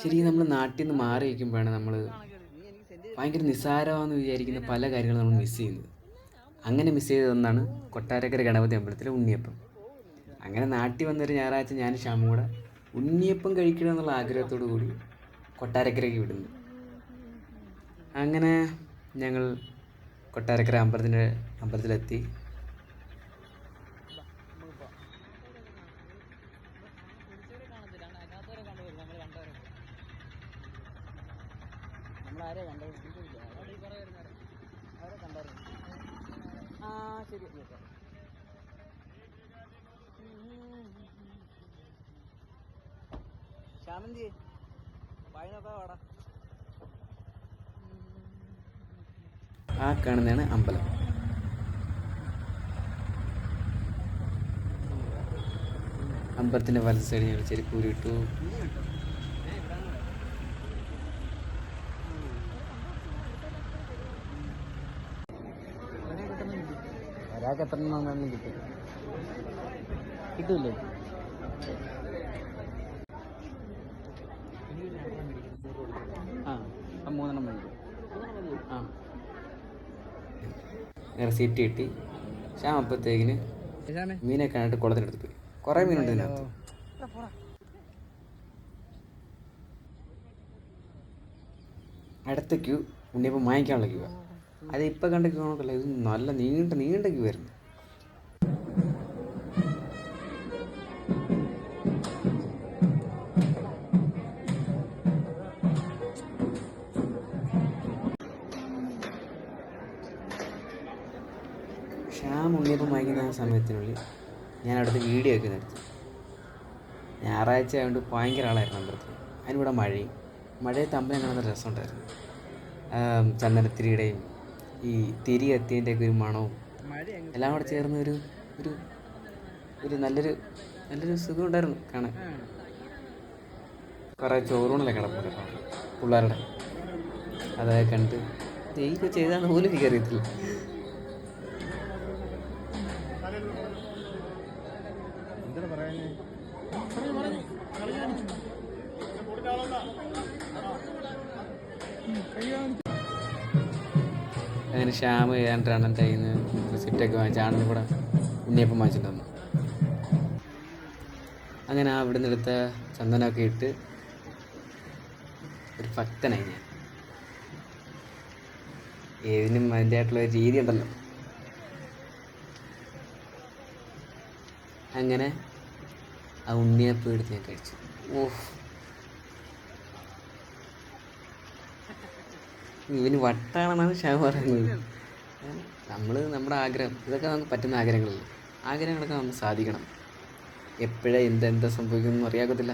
ശരിക്കും നമ്മൾ നാട്ടിൽ നിന്ന് മാറി വയ്ക്കുമ്പോഴാണ് നമ്മൾ ഭയങ്കര നിസ്സാരമാണെന്ന് വിചാരിക്കുന്ന പല കാര്യങ്ങളും നമ്മൾ മിസ് ചെയ്യുന്നത്. അങ്ങനെ മിസ് ചെയ്തതൊന്നാണ് കൊട്ടാരക്കര ഗണപതി അമ്പലത്തിലെ ഉണ്ണിയപ്പം. അങ്ങനെ നാട്ടിൽ വന്നൊരു ഞായറാഴ്ച ഞാൻ ഷാമും കൂടെ ഉണ്ണിയപ്പം കഴിക്കണമെന്നുള്ള ആഗ്രഹത്തോടു കൂടി കൊട്ടാരക്കരയ്ക്ക് വിടുന്നു. അങ്ങനെ ഞങ്ങൾ കൊട്ടാരക്കര അമ്പലത്തിലെത്തി. ആ കാണുന്നതാണ് അമ്പലം. അമ്പലത്തിൻ്റെ വലത് സൈഡ് ഞങ്ങൾ ചെരുപ്പൂരിട്ടു. ഒരാൾക്ക് എത്ര എണ്ണം കിട്ടൂല്ലേ? ആ 3 മേടിക്കും. ആ റെസിപ്റ്റ് കിട്ടി. ഷാം അപ്പത്തേക്കിന് മീനെ കണ്ടിട്ട് കുളത്തിനെടുത്ത് പോയി. കുറേ മീനുണ്ട് ഇതിനകത്ത്. അടുത്ത ക്യൂ ഉണ്ണിയപ്പം വാങ്ങിക്കാനുള്ള ക്യൂ. അത് ഇപ്പം കണ്ട ക്യൂ ആണല്ലോ, ഇത് നല്ല നീണ്ട ക്യൂ ആയിരുന്നു. ഷാം ഉണ്ണിയപ്പം വാങ്ങിക്കുന്ന ആ സമയത്തിനുള്ളിൽ ഞാൻ അവിടുത്തെ വീഡിയോ ഒക്കെ നിർത്തി. ഞായറാഴ്ച ആയതുകൊണ്ട് ഭയങ്കര ആളായിരുന്നു അമ്പലത്തിൽ. അതിനിവിടെ മഴയത്ത് അമ്പലം കാണുന്ന രസമുണ്ടായിരുന്നു. ചന്ദനത്തിരിയുടെയും ഈ തിരി എത്തിയതിൻ്റെയൊക്കെ ഒരു മണവും എല്ലാം കൂടെ ചേർന്ന് ഒരു നല്ലൊരു സുഖം ഉണ്ടായിരുന്നു കാണാൻ. കുറേ ചോറൂണല്ലേ കിടപ്പുണ്ട് പിള്ളേരുടെ. അതൊക്കെ കണ്ട് ഇതൊക്കെ ചെയ്താന്ന് പോലും എനിക്ക് അറിയത്തില്ല. അങ്ങനെ ഷ്യാമ് ഏതാണ്ട് അണ്ണൻ്റെ കയ്യിൽ നിന്ന് റെസിപ്റ്റൊക്കെ വാങ്ങിച്ച് ആണെന്ന് കൂടെ ഉണ്ണിയപ്പം വാങ്ങിച്ചിട്ട് വന്നു. അങ്ങനെ ആ ഇവിടെ നിന്നെടുത്ത ചന്ദനമൊക്കെ ഇട്ട് ഒരു ഭക്തനായി ഞാൻ. ഏതിനും അതിൻ്റെതായിട്ടുള്ള ഒരു രീതി ഉണ്ടല്ലോ. അങ്ങനെ ആ ഉണ്ണിയപ്പം എടുത്ത് ഞാൻ കഴിച്ചു. ഇവന് വട്ടാണെന്നാണ് ഷാം പറയുന്നത്. നമ്മുടെ ആഗ്രഹം ഇതൊക്കെ നമുക്ക് പറ്റുന്ന ആഗ്രഹങ്ങളല്ലേ. ആഗ്രഹങ്ങളൊക്കെ നമുക്ക് സാധിക്കണം. എപ്പോഴാണ് എന്താ സംഭവിക്കുമെന്നൊന്നും അറിയാക്കത്തില്ല.